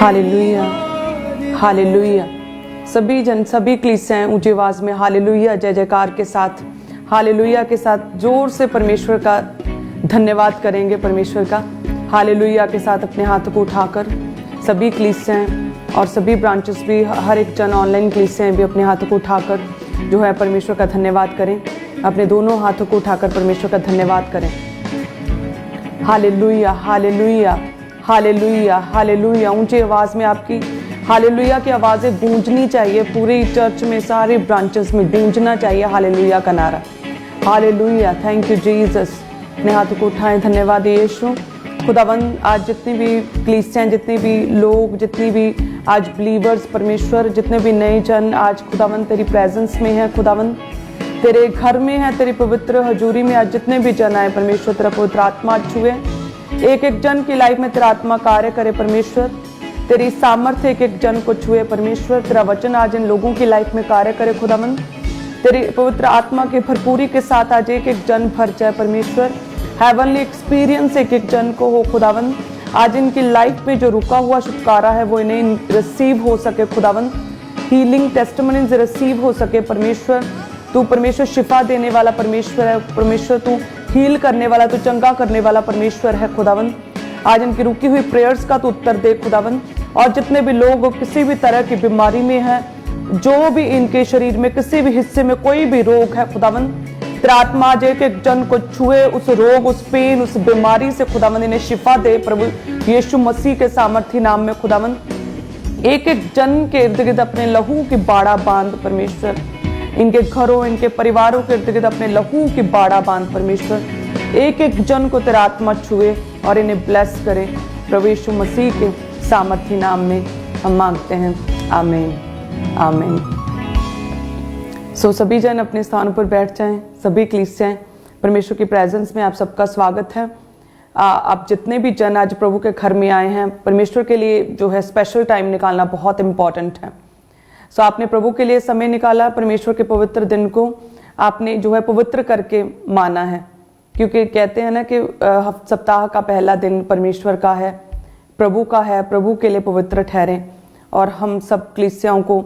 Hallelujah, hallelujah. सभी कलीसियाएं ऊंची आवाज में हालेलुया जय जयकार के साथ, हालेलुया के साथ जोर से परमेश्वर का धन्यवाद करेंगे। परमेश्वर का हालेलुया के साथ अपने हाथों को उठाकर सभी कलीसियाएं और सभी ब्रांचेस भी, हर एक जन ऑनलाइन कलीसियाएं भी अपने हाथों को उठाकर जो है परमेश्वर का धन्यवाद करें। अपने दोनों हाथों को उठाकर परमेश्वर का धन्यवाद करें। Hallelujah, hallelujah, hallelujah, hallelujah. ऊंची आवाज में आपकी हालेलुया की आवाजें गूंजनी चाहिए, पूरी चर्च में, सारे ब्रांचेस में गूंजना चाहिए हालेलुया का नारा। Hallelujah, thank you Jesus. अपने हाथों को उठाएं, धन्यवाद यीशु। खुदावंद आज जितनी भी कलीसियां, जितने भी लोग, जितनी भी आज बिलीवर्स परमेश्वर, जितने भी नए जन आज खुदावंद तेरी प्रेजेंस में है, खुदावंद तेरे घर में है, तेरी पवित्र हजूरी में आज जितने भी जन आए परमेश्वर, तेरा पवित्र आत्मा छुए, एक एक जन की लाइफ में तेरा आत्मा कार्य करे परमेश्वर, तेरी सामर्थ्य एक एक जन को छुए परमेश्वर, तेरा वचन आज इन लोगों की लाइफ में कार्य करे खुदावंद, तेरी पवित्र आत्मा की भरपूरी के साथ आज एक एक जन भर जाए परमेश्वर। हेवनली एक्सपीरियंस एक एक जन को हो खुदावंद, आज इनकी लाइफ में जो रुका हुआ छुटकारा है वो इन्हें रिसीव हो सके खुदावंद, हीलिंग टेस्टिमनीज रिसीव हो सके परमेश्वर। तू परमेश्वर शिफा देने वाला परमेश्वर है परमेश्वर, तू हील करने वाला, तू चंगा करने वाला परमेश्वर है खुदावंद। आज इनकी रुकी हुई प्रेयर्स का तू उत्तर दे खुदावंद। और जितने भी लोग किसी भी तरह की बीमारी में हैं, जो भी इनके शरीर में किसी भी हिस्से में कोई भी रोग है खुदावंद, तेरा आत्मा आज एक एक जन को छुए, उस रोग, उस पेन, उस बीमारी से खुदावंद इन्हें शिफा दे प्रभु यीशु मसीह के सामर्थी नाम में खुदावंद। एक एक जन के इर्द गिर्द अपने लहू की बाड़ा बांध परमेश्वर, इनके घरों, इनके परिवारों के इर्द गिर्द अपने लहू की बाड़ा बांध परमेश्वर। एक एक जन को तेरा आत्मा छुए और इन्हें ब्लेस करे प्रभु यीशु मसीह के सामर्थी नाम में हम मांगते हैं, आमीन, आमीन। सभी जन अपने स्थानों पर बैठ जाएं, सभी कलीसियाएं, परमेश्वर की प्रेजेंस में आप सबका स्वागत है। आप जितने भी जन आज प्रभु के घर में आए हैं, परमेश्वर के लिए जो है स्पेशल टाइम निकालना बहुत इंपॉर्टेंट है। आपने प्रभु के लिए समय निकाला, परमेश्वर के पवित्र दिन को आपने जो है पवित्र करके माना है, क्योंकि कहते हैं ना कि सप्ताह का पहला दिन परमेश्वर का है, प्रभु का है, प्रभु के लिए पवित्र ठहरे। और हम सब कलीसियाओं को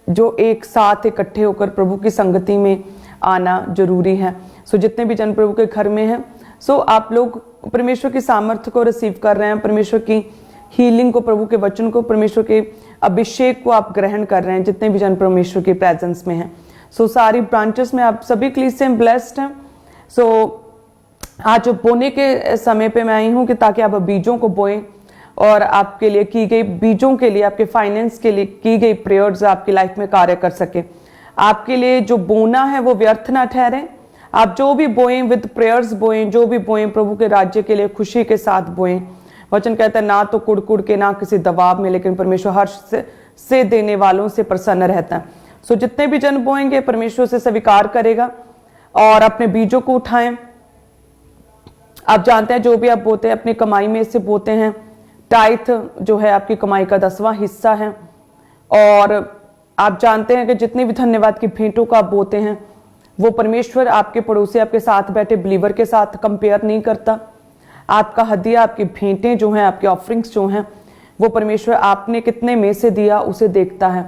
जो एक साथ इकट्ठे होकर प्रभु की संगति में आना जरूरी है। जितने भी जन प्रभु के घर में हैं, आप लोग परमेश्वर की सामर्थ्य को रिसीव कर रहे हैं, परमेश्वर की हीलिंग को, प्रभु के वचन को, परमेश्वर के अभिषेक को आप ग्रहण कर रहे हैं, जितने भी जन परमेश्वर की प्रेजेंस में हैं। सारी ब्रांचेस में आप सभी कलीसियां ब्लेस्ड हैं। आज बोने के समय पे मैं आई हूँ कि ताकि आप बीजों को बोएं और आपके लिए की गई बीजों के लिए, आपके फाइनेंस के लिए की गई प्रेयर्स आपकी लाइफ में कार्य कर सके। आपके लिए जो बोना है वो व्यर्थ ना ठहरे। आप जो भी बोएं विद प्रेयर्स बोएं, जो भी बोएं प्रभु के राज्य के लिए खुशी के साथ बोएं। वचन कहता है ना तो कुड़ के, ना किसी दबाव में, लेकिन परमेश्वर हर्ष से देने वालों से प्रसन्न रहता है। जितने भी जन बोएंगे परमेश्वर से स्वीकार करेगा। और अपने बीजों को उठाएं। आप जानते हैं जो भी आप बोते हैं अपनी कमाई में से बोते हैं। टाइथ जो है आपकी कमाई का 10वां हिस्सा है। और आप जानते हैं कि जितनी भी धन्यवाद की भेंटों का आप बोते हैं वो परमेश्वर आपके पड़ोसी, आपके साथ बैठे बिलीवर के साथ कंपेयर नहीं करता। आपका हदिया, आपकी भेंटें जो हैं, आपके ऑफरिंग्स जो हैं, वो परमेश्वर आपने कितने में से दिया उसे देखता है,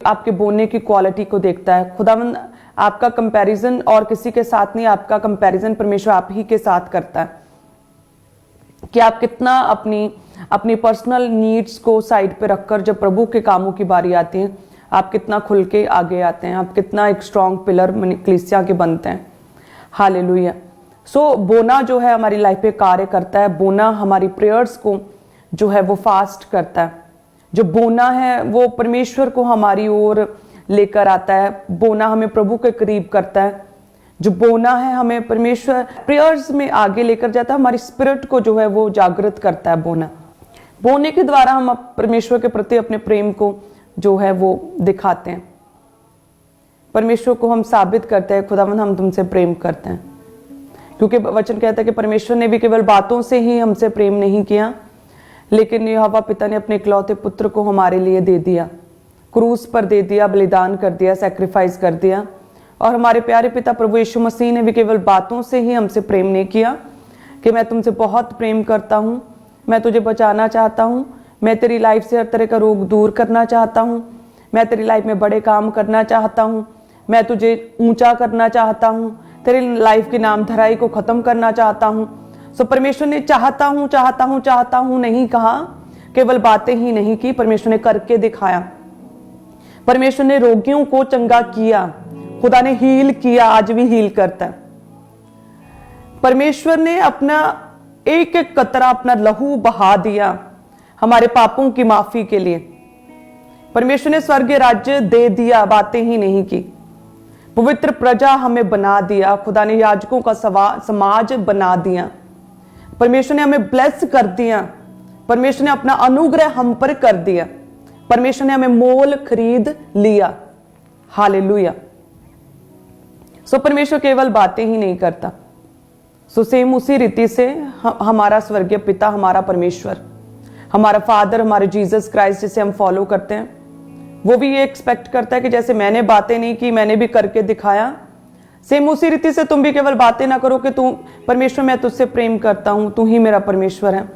आपके बोने की क्वालिटी को देखता है। खुदावंद आपका कंपैरिजन और किसी के साथ नहीं, आपका कंपैरिजन परमेश्वर आप ही के साथ करता है कि आप कितना अपनी पर्सनल नीड्स को साइड पे रखकर जब प्रभु के कामों की बारी आती है, आप कितना खुल के आगे आते हैं, आप कितना एक स्ट्रॉन्ग पिलर कलीसिया के बनते हैं। हालेलुया। बोना जो है हमारी लाइफ पे कार्य करता है। बोना हमारी प्रेयर्स को जो है वो फास्ट करता है। जो बोना है वो परमेश्वर को हमारी ओर लेकर आता है। बोना हमें प्रभु के करीब करता है। जो बोना है हमें परमेश्वर प्रेयर्स में आगे लेकर जाता है, हमारी स्पिरिट को जो है वो जागृत करता है। बोने के द्वारा हम परमेश्वर के प्रति अपने प्रेम को जो है वो दिखाते हैं। परमेश्वर को हम साबित करते हैं, खुदावंद हम तुमसे प्रेम करते हैं, क्योंकि वचन कहता है कि परमेश्वर ने भी केवल बातों से ही हमसे प्रेम नहीं किया, लेकिन यहोवा पिता ने अपने इकलौते पुत्र को हमारे लिए दे दिया, क्रूस पर दे दिया, बलिदान कर दिया, सैक्रिफाइस कर दिया। और हमारे प्यारे पिता प्रभु यीशु मसीह ने भी केवल बातों से ही हमसे प्रेम नहीं किया कि मैं तुमसे बहुत प्रेम करता हूँ, मैं तुझे बचाना चाहता हूँ, मैं तेरी लाइफ से हर तरह का रोग दूर करना चाहता हूँ। मैं तेरी लाइफ में बड़े काम करना चाहता हूँ। मैं तुझे ऊंचा करना चाहता हूँ। तेरी लाइफ की नामधराई को खत्म करना चाहता हूँ। सो परमेश्वर ने चाहता हूँ चाहता हूँ चाहता हूँ नहीं कहा, केवल बातें ही नहीं की, परमेश्वर ने करके दिखाया। परमेश्वर ने रोगियों को चंगा किया, खुदा ने हील किया, आज भी हील करता है। परमेश्वर ने अपना एक एक कतरा अपना लहू बहा दिया हमारे पापों की माफी के लिए। परमेश्वर ने स्वर्गीय राज्य दे दिया, बातें ही नहीं की। पवित्र प्रजा हमें बना दिया, खुदा ने याजकों का समाज बना दिया। परमेश्वर ने हमें ब्लेस कर दिया। परमेश्वर ने अपना अनुग्रह हम पर कर दिया। परमेश्वर ने हमें मोल खरीद लिया। हालेलुया। सो परमेश्वर केवल बातें ही नहीं करता। सो सेम उसी रीति से हमारा स्वर्गीय पिता, हमारा परमेश्वर, हमारा फादर, हमारे जीसस क्राइस्ट जिसे हम फॉलो करते हैं, वो भी ये एक्सपेक्ट करता है कि जैसे मैंने बातें नहीं की, मैंने भी करके दिखाया, सेम उसी रीति से तुम भी केवल बातें ना करो कि तू परमेश्वर, मैं तुझसे प्रेम करता हूं, तू ही मेरा परमेश्वर है।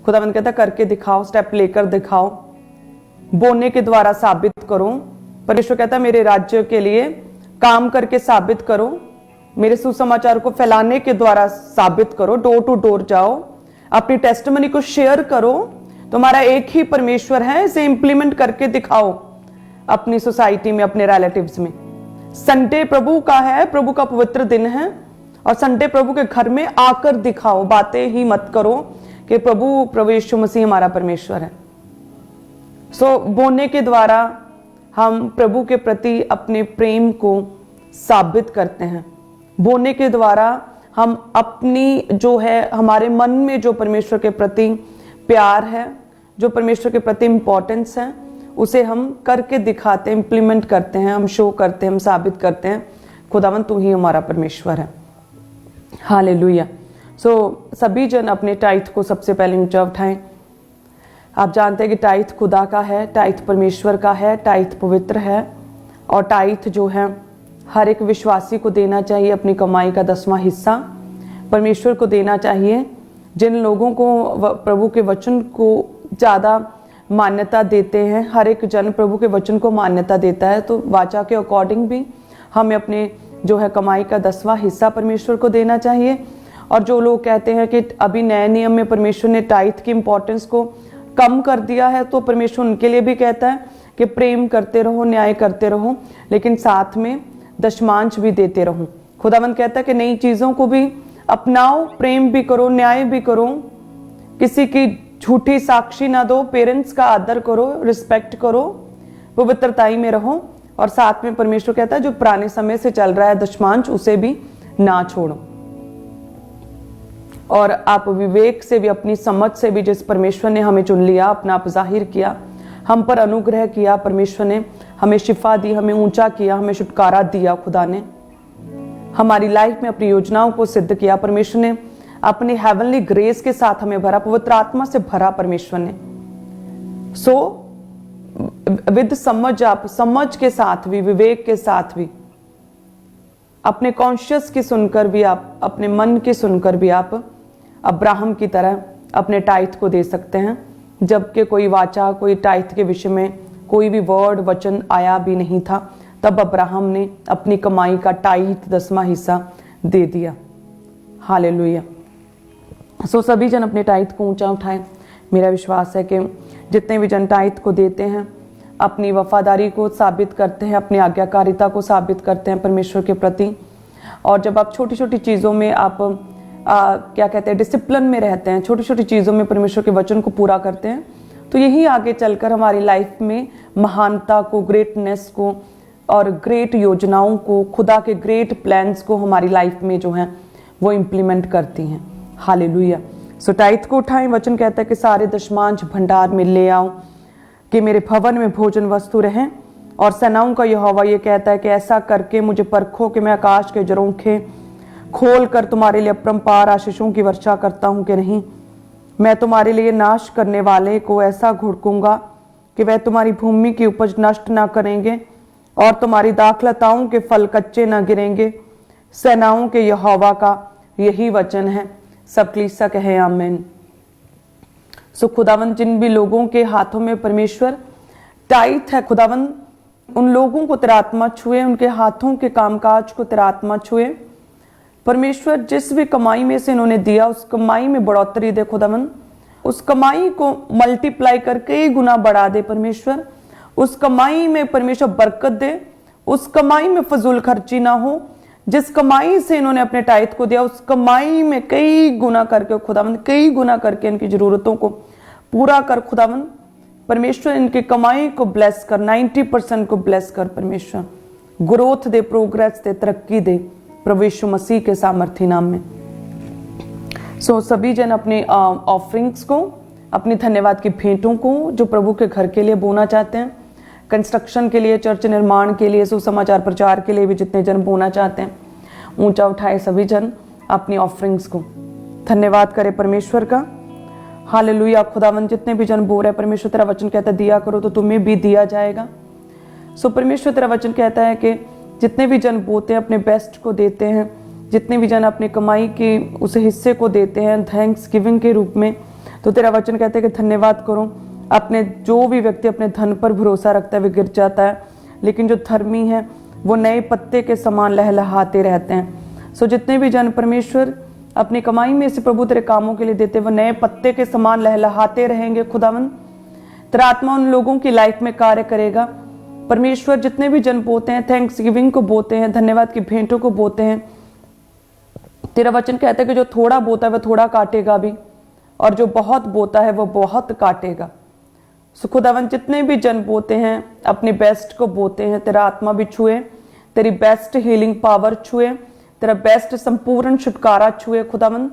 खुदावंद कहता है करके दिखाओ, स्टेप लेकर दिखाओ, बोलने के द्वारा साबित करो। परमेश्वर कहता है मेरे राज्य के लिए काम करके साबित करो, मेरे सुसमाचार को फैलाने के द्वारा साबित करो, डोर टू डोर जाओ, अपनी टेस्टिमनी को शेयर करो। तुम्हारा एक ही परमेश्वर है, इसे इंप्लीमेंट करके दिखाओ अपनी सोसाइटी में, अपने रिलेटिव्स में। संडे प्रभु का है, प्रभु का पवित्र दिन है, और संडे प्रभु के घर में आकर दिखाओ। बातें ही मत करो कि प्रभु यीशु मसीह हमारा परमेश्वर है। सो बोलने के द्वारा हम प्रभु के प्रति अपने प्रेम को साबित करते हैं। बोलने के द्वारा हम अपनी जो है, हमारे मन में जो परमेश्वर के प्रति प्यार है, जो परमेश्वर के प्रति इंपॉर्टेंस है, उसे हम करके दिखाते हैं, इंप्लीमेंट करते हैं, हम शो करते हैं, हम साबित करते हैं, खुदावंद तू ही हमारा परमेश्वर है। हालेलुया। सो सभी जन अपने टाइथ को सबसे पहले ऊंचा उठाएं। आप जानते हैं कि टाइथ खुदा का है, टाइथ परमेश्वर का है, टाइथ पवित्र है, और टाइथ जो है हर एक विश्वासी को देना चाहिए। अपनी कमाई का 10वां हिस्सा परमेश्वर को देना चाहिए। जिन लोगों को प्रभु के वचन को ज़्यादा मान्यता देते हैं, हर एक जन प्रभु के वचन को मान्यता देता है, तो वाचा के अकॉर्डिंग भी हमें अपने जो है कमाई का 10वां हिस्सा परमेश्वर को देना चाहिए। और जो लोग कहते हैं कि अभी नए नियम में परमेश्वर ने टाइथ की इंपॉर्टेंस को कम कर दिया है, तो परमेश्वर उनके लिए भी कहता है कि प्रेम करते रहो, न्याय करते रहो, लेकिन साथ में दशमांश भी देते रहो। खुदावंद कहता है कि नई चीज़ों को भी अपनाओ, प्रेम भी करो, न्याय भी करो, किसी की झूठी साक्षी ना दो, पेरेंट्स का आदर करो, रिस्पेक्ट करो, पवित्रताई में रहो, और साथ में परमेश्वर कहता है जो पुराने समय से चल रहा है दशमांश, उसे भी ना छोड़ो। और आप विवेक से भी, अपनी समझ से भी, जिस परमेश्वर ने हमें चुन लिया, अपना आप जाहिर किया, हम पर अनुग्रह किया, परमेश्वर ने हमें शिफा दी, हमें ऊंचा किया, हमें छुटकारा दिया, खुदा ने हमारी लाइफ में अपनी योजनाओं को सिद्ध किया, परमेश्वर ने अपनी हेवनली ग्रेस के साथ हमें भरा, पवित्र आत्मा से भरा परमेश्वर ने। सो विद समझ, आप समझ के साथ भी, विवेक के साथ भी, अपने कॉन्शियस की सुनकर भी, आप अपने मन की सुनकर भी, आप अब्राहम की तरह अपने टाइथ को दे सकते हैं। जबकि कोई वाचा, कोई टाइथ के विषय में कोई भी वर्ड, वचन आया भी नहीं था, तब अब्राहम ने अपनी कमाई का टाइथ 10वां हिस्सा दे दिया। हालेलुया। सो सभी जन अपने टाइथ को ऊंचा उठाएं। मेरा विश्वास है कि जितने भी जन टाइथ को देते हैं, अपनी वफादारी को साबित करते हैं, अपनी आज्ञाकारिता को साबित करते हैं परमेश्वर के प्रति। और जब आप छोटी छोटी चीज़ों में आप क्या कहते हैं, डिसिप्लिन में रहते हैं, छोटी छोटी चीज़ों में परमेश्वर के वचन को पूरा करते हैं, तो यही आगे चलकर हमारी लाइफ में महानता को, ग्रेटनेस को और ग्रेट योजनाओं को, खुदा के ग्रेट प्लान्स को हमारी लाइफ में जो है वो इम्प्लीमेंट करती हैं। हालेलुया। सो टाइथ को उठाएं। वचन कहता है कि सारे दशमांश भंडार में ले आओ कि मेरे भवन में भोजन वस्तु रहें। और सेनाओं का यहोवा ये कहता है कि ऐसा करके मुझे परखो कि मैं आकाश के झरोखे खोल कर तुम्हारे लिए अपरंपार आशीषों की वर्षा करता हूं कि नहीं। मैं तुम्हारे लिए नाश करने वाले को ऐसा घुड़कूंगा कि वह तुम्हारी भूमि की उपज नष्ट ना करेंगे और तुम्हारी दाखलताओं के फल कच्चे न गिरेंगे। सेनाओं के यहोवा का यही वचन है। सब कलीसिया कहे आमीन। सो खुदावन जिन भी लोगों के हाथों में परमेश्वर टाइट है, खुदावन उन लोगों को तेरा आत्मा छुए, उनके हाथों के कामकाज को तेरा आत्मा छुए। परमेश्वर जिस भी कमाई में से इन्होंने दिया उस कमाई में बढ़ोतरी दे खुदावन, उस कमाई को मल्टीप्लाई करके कई गुना बढ़ा दे परमेश्वर। उस कमाई में परमेश्वर बरकत दे, उस कमाई में फजूल खर्ची ना हो। जिस कमाई से इन्होंने अपने टाइट को दिया उस कमाई में कई गुना करके खुदावन, कई गुना करके इनकी जरूरतों को पूरा कर खुदावन। परमेश्वर इनकी कमाई को ब्लेस कर, 90% को ब्लेस कर परमेश्वर। ग्रोथ दे, प्रोग्रेस दे, तरक्की दे प्रभु यीशु मसीह के सामर्थी नाम में। सो सभी जन अपने ऑफरिंग्स को, अपनी धन्यवाद की भेंटों को जो प्रभु के घर के लिए बोना चाहते हैं, कंस्ट्रक्शन के लिए, चर्च निर्माण के लिए, सुसमाचार प्रचार के लिए भी जितने जन बोना चाहते हैं, ऊंचा उठाए सभी जन अपनी ऑफरिंग्स को। धन्यवाद करे परमेश्वर का। हालेलुया। खुदावन जितने भी जन बो रहे हैं, परमेश्वर तेरा वचन कहता है दिया करो तो तुम्हें भी दिया जाएगा। सो परमेश्वर तेरा वचन कहता है कि जितने भी जन बोते हैं अपने बेस्ट को देते हैं, जितने भी जन अपनी कमाई के उस हिस्से को देते हैं थैंक्स गिविंग के रूप में, तो तेरा वचन कहता है कि धन्यवाद करो। अपने जो भी व्यक्ति अपने धन पर भरोसा रखता है वे गिर जाता है, लेकिन जो धर्मी है वो नए पत्ते के समान लहलहाते रहते हैं। सो जितने भी जन परमेश्वर अपनी कमाई में से प्रभु तेरे कामों के लिए देते, वो नए पत्ते के समान लहलहाते रहेंगे खुदावन। तेरा आत्मा उन लोगों की लाइफ में कार्य करेगा परमेश्वर। जितने भी जन बोते हैं, थैंक्स गिविंग को बोते हैं, धन्यवाद की भेंटों को बोते हैं, तेरा वचन कहता है कि जो थोड़ा बोता है वह थोड़ा काटेगा भी, और जो बहुत बोता है वह बहुत काटेगा। सो खुदावन जितने भी जन बोते हैं अपने बेस्ट को बोते हैं, तेरा आत्मा भी छुए, तेरी बेस्ट हीलिंग पावर छुए, तेरा बेस्ट संपूर्ण छुटकारा छुए खुदावन,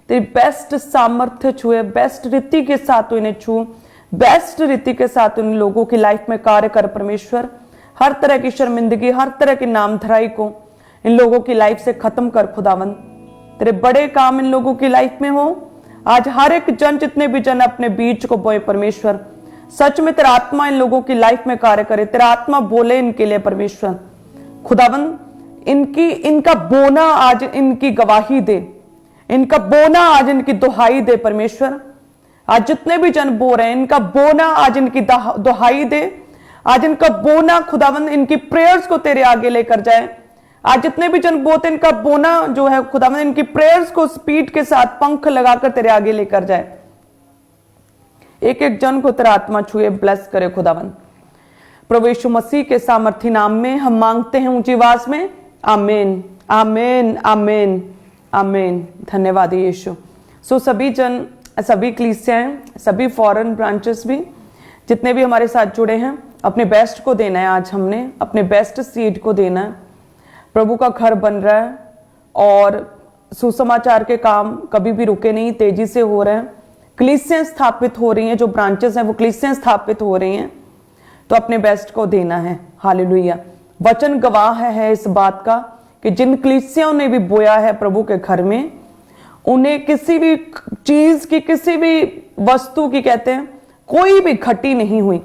तेरी बेस्ट सामर्थ्य छुए, बेस्ट रीति के साथ तो इन्हें छू, बेस्ट रीति के साथ उन लोगों की लाइफ में कार्य कर परमेश्वर। हर तरह की शर्मिंदगी, हर तरह की नामधराई को इन लोगों की लाइफ से खत्म कर खुदावन। तेरे बड़े काम इन लोगों की लाइफ में हो। आज हर एक जन, जितने भी जन अपने बीज को बोए परमेश्वर, सच में तेरा आत्मा इन लोगों की लाइफ में कार्य करे, तेरा आत्मा बोले इनके लिए परमेश्वर। खुदावन इनका बोना आज इनकी गवाही दे, इनका बोना आज इनकी दुहाई दे परमेश्वर। आज जितने भी जन बो रहे हैं इनका बोना आज इनकी दुहाई दे, आज इनका बोना खुदावन इनकी प्रेयर्स को तेरे आगे लेकर जाए। आज जितने भी जन बोते इनका बोना जो है खुदावन इनकी प्रेयर्स को स्पीड के साथ पंख लगाकर तेरे आगे लेकर जाए। एक एक जन को तेरा आत्मा छुए, ब्लेस करे खुदावन। प्रभु यीशु मसीह के सामर्थी नाम में हम मांगते हैं ऊंची आवाज में, आमीन आमीन आमीन आमीन। धन्यवाद यीशु। सो सभी जन, सभी कलीसियाएं, सभी फॉरेन ब्रांचेस भी, जितने भी हमारे साथ जुड़े हैं, अपने बेस्ट को देना है। आज हमने अपने बेस्ट सीड को देना है। प्रभु का घर बन रहा है और सुसमाचार के काम कभी भी रुके नहीं, तेजी से हो रहे हैं। कलीसियां स्थापित हो रही हैं, जो ब्रांचेस हैं वो कलीसियां स्थापित हो रही हैं, तो अपने बेस्ट को देना है। हालेलुया। वचन गवाह है इस बात का कि जिन कलीसियाओं ने भी बोया है प्रभु के घर में, उन्हें किसी भी चीज की, किसी भी वस्तु की, कहते हैं कोई भी घटी नहीं हुई।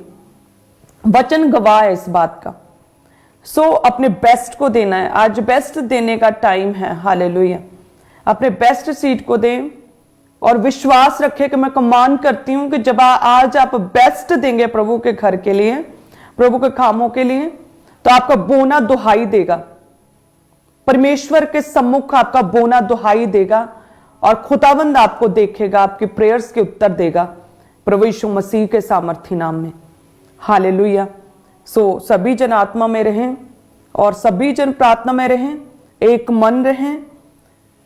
वचन गवाह है इस बात का। सो अपने बेस्ट को देना है। आज बेस्ट देने का टाइम है। हालेलुया। अपने बेस्ट सीट को दें और विश्वास रखें कि मैं कमांड करती हूं कि जब आज आप बेस्ट देंगे प्रभु के घर के लिए, प्रभु के कामों के लिए, तो आपका बोना दुहाई देगा। परमेश्वर के सम्मुख आपका बोना दुहाई देगा और खुदावंद आपको देखेगा, आपके प्रेयर्स के उत्तर देगा प्रभु यीशु मसीह के सामर्थी नाम में। हालेलुया। सो सभी जन आत्मा में रहें और सभी जन प्रार्थना में रहें, एक मन रहें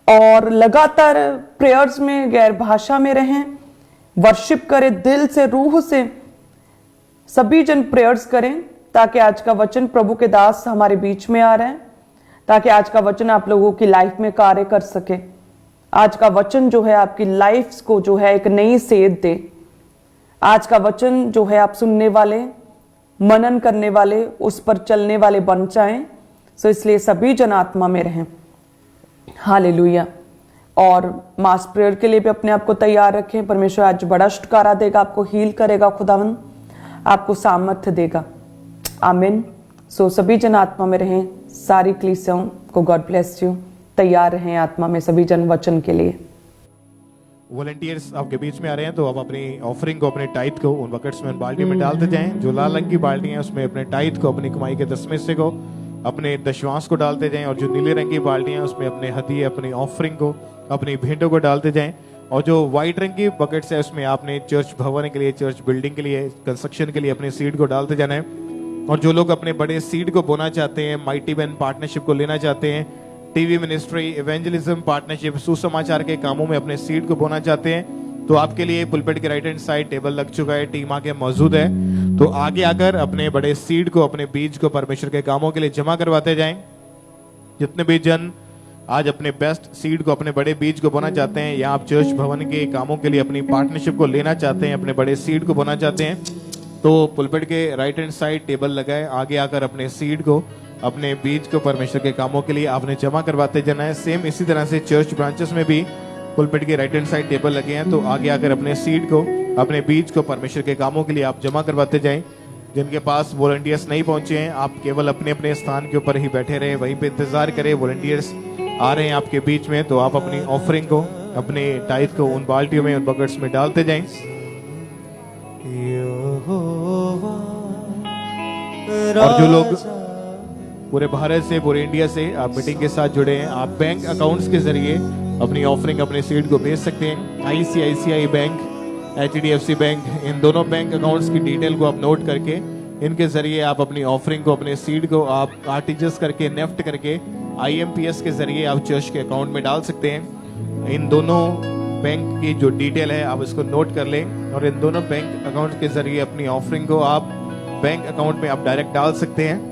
और लगातार प्रेयर्स में, गैर भाषा में रहें, वर्शिप करें दिल से, रूह से। सभी जन प्रेयर्स करें ताकि आज का वचन, प्रभु के दास हमारे बीच में आ रहे हैं, ताकि आज का वचन आप लोगों की लाइफ में कार्य कर सके। आज का वचन जो है आपकी लाइफ को जो है एक नई सेध दे। आज का वचन जो है आप सुनने वाले, मनन करने वाले, उस पर चलने वाले बन जाएं। सो इसलिए सभी जन आत्मा में रहें। हालेलुया। और मास प्रेयर के लिए भी अपने आप को तैयार रखें। परमेश्वर आज बड़ा छुटकारा देगा, आपको हील करेगा, खुदावन आपको सामर्थ्य देगा। आमीन। सो सभी जन आत्मा में रहें। सारी कलीसियाओं को गॉड ब्लेस यू। तैयार रहें आत्मा में सभी जन वचन के लिए। वॉलंटियर्स आपके बीच में आ रहे हैं, तो आप अपनी ऑफरिंग को, अपने टाइथ को उन बकेट्स में, उन बाल्टी में डालते जाएं। जो लाल रंग की बाल्टी है उसमें अपने टाइथ को, अपनी कमाई के 10 में से को, अपने दशवांश को डालते जाएं। और जो नीले रंग की बाल्टी है उसमें अपने हदिये, अपनी ऑफरिंग को, अपनी भेंटों को डालते जाएं। और जो व्हाइट रंग की बकेट्स है उसमें आपने चर्च भवन के लिए, चर्च बिल्डिंग के लिए, कंस्ट्रक्शन के लिए अपने सीड को डालते जाना है। और जो लोग अपने बड़े सीड को बोना चाहते हैं, माइटी मैन पार्टनरशिप को लेना चाहते हैं, टीवी मिनिस्ट्री, इवेंजलिज्म पार्टनरशिप, सुसमाचार के कामों में अपने सीड को बोना चाहते हैं, तो आपके लिए पुलपिट के राइट हैंड साइड टेबल लग चुका है, टीम आके मौजूद है। तो आगे आकर अपने बड़े सीड को, अपने बीज को परमेश्वर के कामों के लिए जमा करवाते जाएं। जितने भी जन आज अपने बेस्ट सीड को, अपने बड़े बीज को बोना चाहते हैं, या आप चर्च भवन के कामों के लिए अपनी पार्टनरशिप को लेना चाहते हैं, अपने बड़े सीड को बोना चाहते हैं, तो पुलपिट के राइट हैंड साइड टेबल लगाए, आगे आकर अपने सीड को, अपने बीज को परमेश्वर के कामों के लिए आपने जमा करवाते जाना है। सेम इसी तरह से चर्च ब्रांचेस में भी पुलपिट के राइट हैंड साइड टेबल लगे हैं, तो आगे आकर अपने सीड को, अपने बीज को परमेश्वर के कामों के लिए आप जमा करवाते जाएं। जिनके पास वॉलंटियर्स नहीं पहुंचे हैं, आप केवल अपने अपने स्थान के ऊपर ही बैठे रहे, वहीं पे इंतजार करें। वॉलंटियर्स आ रहे हैं आपके बीच में, तो आप अपनी ऑफरिंग को, अपने टाइथ को उन बाल्टियों में, उन बकेट्स में डालते जाएं। और जो लोग पूरे भारत से, पूरे इंडिया से आप मीटिंग के साथ जुड़े हैं, आप बैंक अकाउंट्स के जरिए अपनी ऑफरिंग, अपने सीड को भेज सकते हैं। ICICI बैंक, HDFC बैंक, इन दोनों बैंक अकाउंट्स की डिटेल को आप नोट करके इनके जरिए आप अपनी ऑफरिंग को, अपने सीड को आप आरटीजीएस करके, नेफ्ट करके, IMPS के जरिए आप चर्च के अकाउंट में डाल सकते हैं। इन दोनों बैंक की जो डिटेल है आप इसको नोट कर लें, और इन दोनों बैंक अकाउंट के जरिए अपनी ऑफरिंग को आप बैंक अकाउंट में आप डायरेक्ट डाल सकते हैं।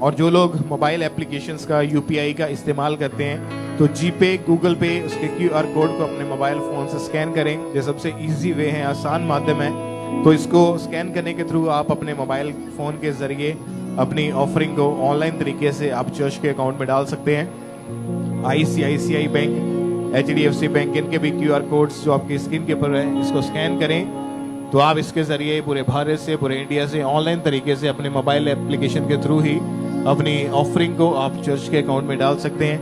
और जो लोग मोबाइल एप्लीकेशंस का, UPI का इस्तेमाल करते हैं, तो जीपे, गूगल पे, उसके QR कोड को अपने मोबाइल फोन से स्कैन करें। जो सबसे इजी वे है, आसान माध्यम है, तो इसको स्कैन करने के थ्रू आप अपने मोबाइल फोन के जरिए अपनी ऑफरिंग को ऑनलाइन तरीके से आप चर्च के अकाउंट में डाल सकते हैं। ICICI बैंक, HDFC बैंक, इनके भी QR कोड्स जो आपकी स्क्रीन के ऊपर है, इसको स्कैन करें, तो आप इसके जरिए पूरे भारत से, पूरे इंडिया से ऑनलाइन तरीके से अपने मोबाइल एप्लीकेशन के थ्रू ही अपनी ऑफरिंग को आप चर्च के अकाउंट में डाल सकते हैं।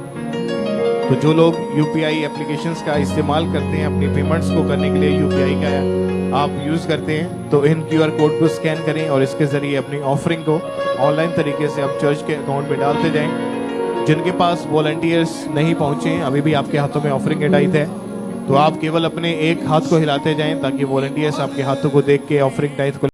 तो जो लोग UPI एप्लीकेशंस का इस्तेमाल करते हैं अपनी पेमेंट्स को करने के लिए, UPI का आप यूज करते हैं, तो इन QR कोड को स्कैन करें और इसके जरिए अपनी ऑफरिंग को ऑनलाइन तरीके से आप चर्च के अकाउंट में डालते जाएं। जिनके पास वॉलंटियर्स नहीं पहुंचे, अभी भी आपके हाथों में ऑफरिंग के टाइथ है, तो आप केवल अपने एक हाथ को हिलाते जाएं ताकि वॉलंटियर्स आपके हाथों को देख के ऑफरिंग टाइथ को